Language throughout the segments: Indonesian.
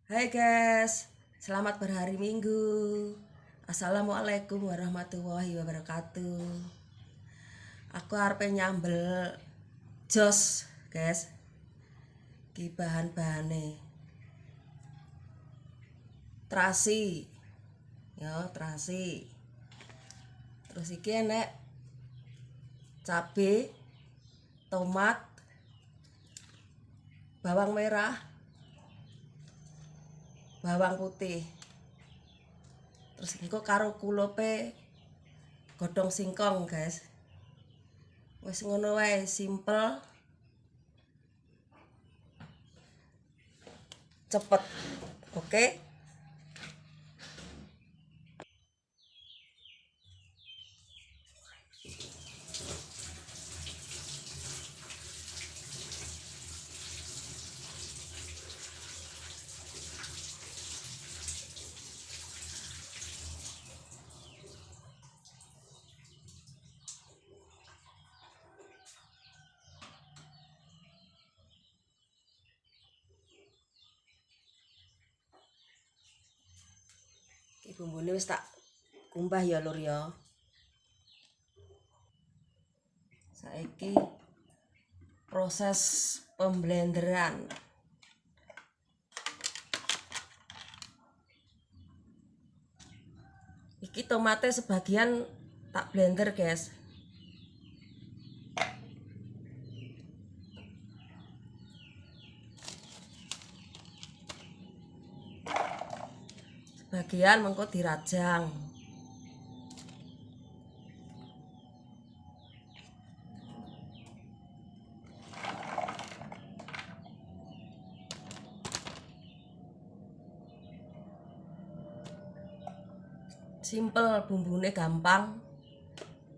Hai guys, selamat berhari Minggu. Assalamualaikum warahmatullahi wabarakatuh. Aku arep nyambel jos, guys. Ki bahan-bahane. Terasi. Ya, terasi. Terus iki enek cabe, tomat, bawang merah, bawang putih. Terus engko karo kulupe godhong singkong, guys. Wis ngono wae, simple, cepet. Oke? Iki bumbune wis tak kumbah ya, Lur ya. Saiki proses pemblenderan. Iki tomate sebagian tak blender, guys. Sebagian mengko dirajang. Simple, bumbune gampang,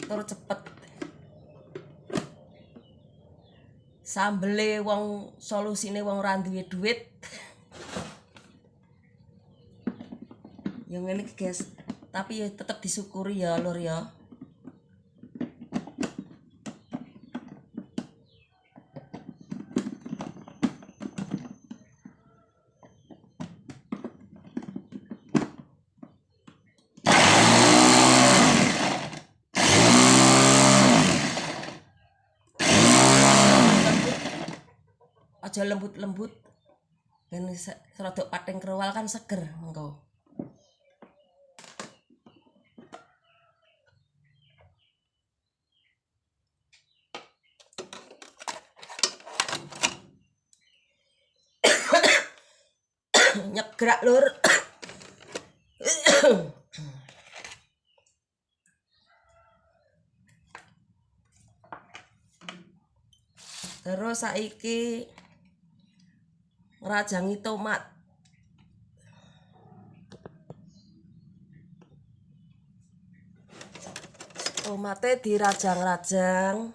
tur cepet. Sambele wong solusine wong ora duwe duit. Ya ngene iki, guys. Tapi ya tetep disyukuri ya, Lur ya. Aja lembut-lembut. Ben serodok pating krewal kan seger engko. Nyegrak, Lur. Terus saiki ngrajangi tomat. Tomate dirajang-rajang.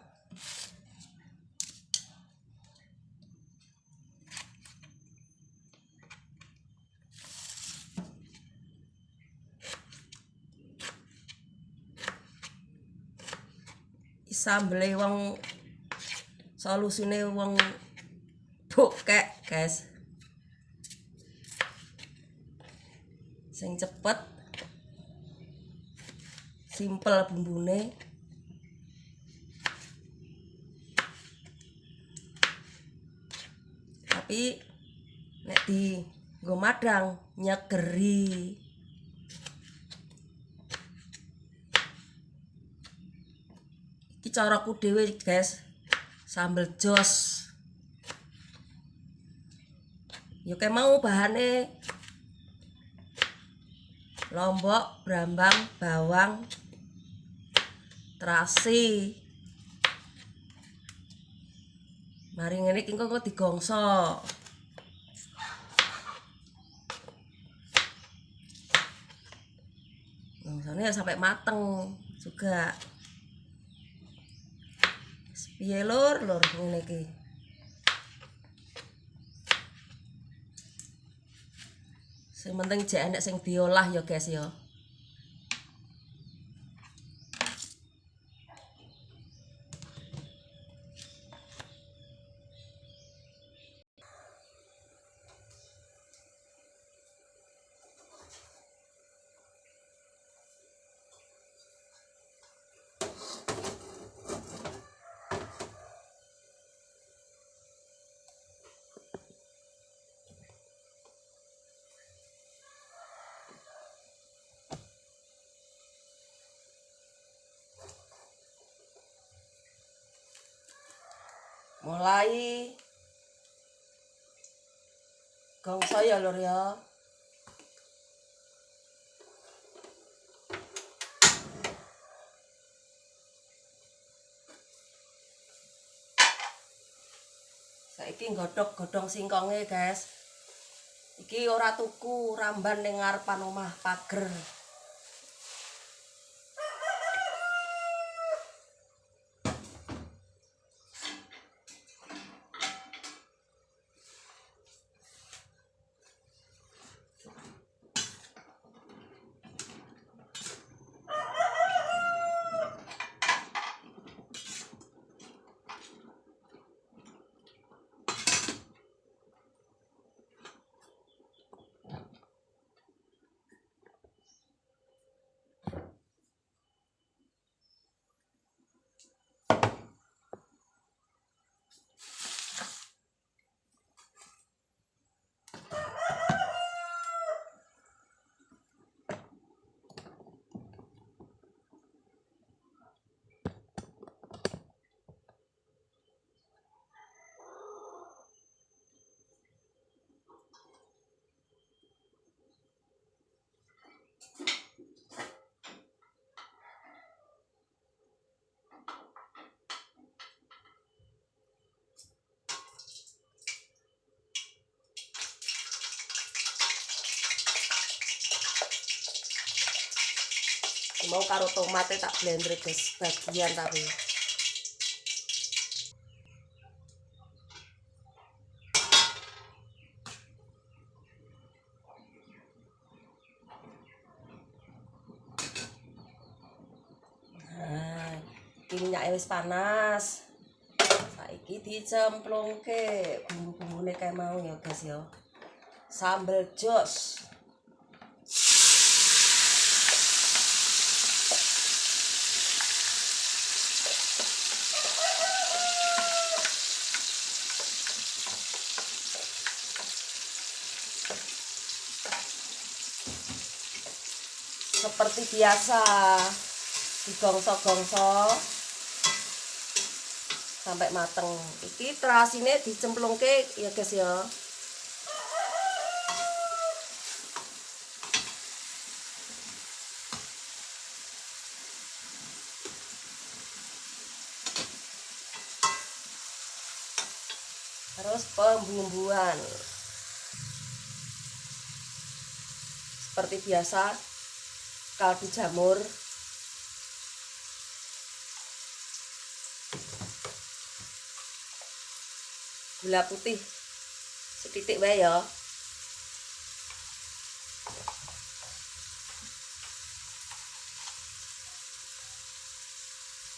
Sambele wong solusine wong bokek, guys. Sing cepet, simple bumbune. Tapi nek di nggo madang nyegeri. Iki caraku dhewe, guys. Sambel jos. Yo kayak mau bahane lombok, brambang, bawang, terasi. Mari ngene iki engko digongso. Gongsone ya sampai mateng juga. Piye, Lur ngene iki. Sing penting jek enek sing diolah ya, guys ya. Mulai gongso ya lur ya. Saiki godhog-godhong singkonge, guys. Iki ora tuku, ramban ning ngarepan omah pager. Mau karo tomate tak blender guys, bagian tapi. Nah, iki minyake wis panas. Saiki dicemplungke bumbu-bumbune kae mau ya guys ya. Sambal jos. Seperti biasa digongso-gongso sampai mateng. Iki terasine dicemplungke ya guys ya. Terus pembumbuan seperti biasa, kaldu jamur, gula putih setitik wae ya.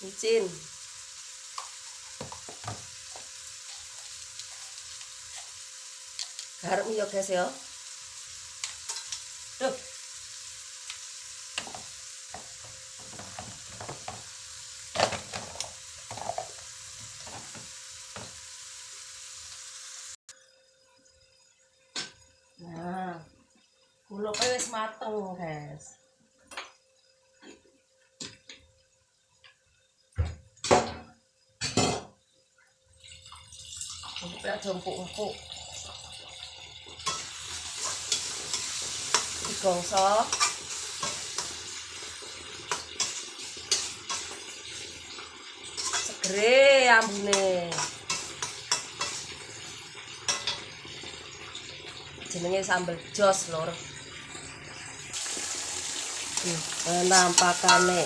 Micin, garam ya guys ya. Duh. Nah, gulune wis mateng, guys. Gulune aja empuk-empuk. Digongso. Segere ambune. Jenenge sambal jos, lur. Penampakane.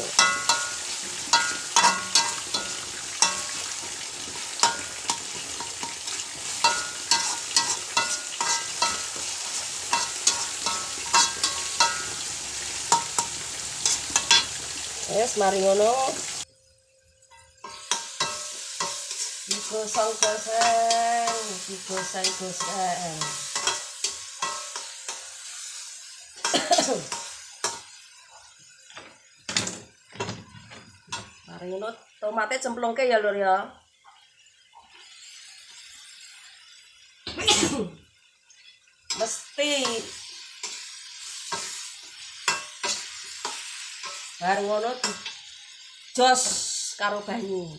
Wes mari ngono. Digoseng-goseng. Mari ngono tomate cemplungke ya lur ya. Mesti bar ngono jos karo banyu.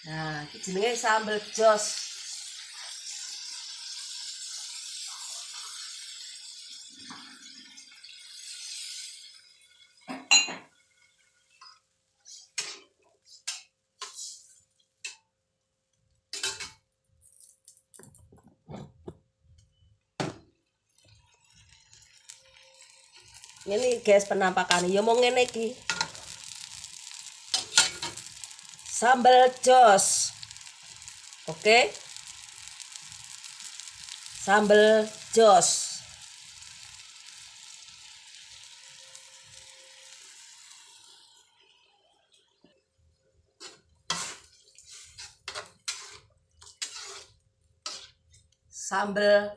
Nah, iki jenenge sambel jos. Ini guys penampakan ya mau ngene iki. Sambal jos. Oke. Sambal jos. Sambel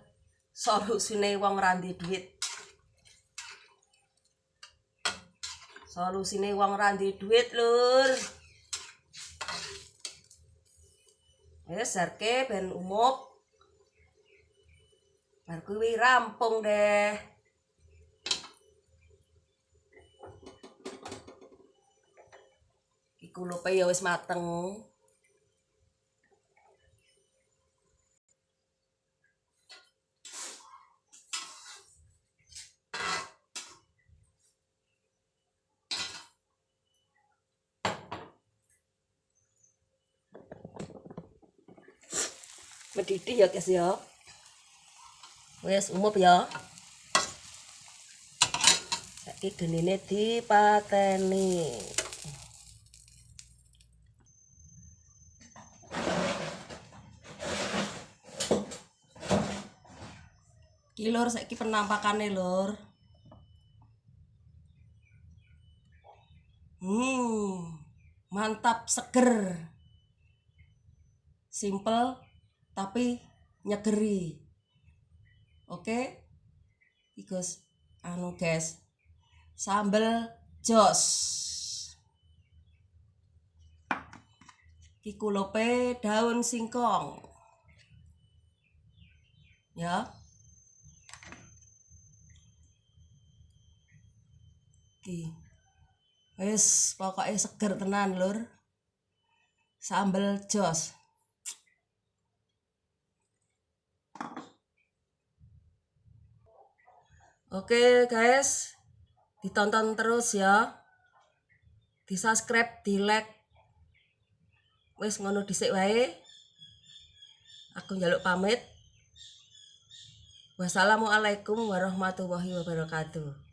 solusine wong ra ndek duit. Solusine wong ra ndek duit, Lur. Wes sarke ben umuk. Bar kuwi rampung deh. Iki kulupe ya wis mateng. Mendidih ya guys ya. Wes umup ya. Saiki genine dipateni. Ki Lur saiki penampakane Lur. Mantap, seger. Simple tapi nyegeri. Oke. Iki guys, sambal jos. Iki kulupe daun singkong. Ya. Iki. Wis pokoknya seger tenan Lur. Sambal jos. Oke guys, ditonton terus ya. Di subscribe, di like. Wis ngono dhisik wae. Aku njaluk pamit. Wassalamualaikum warahmatullahi wabarakatuh.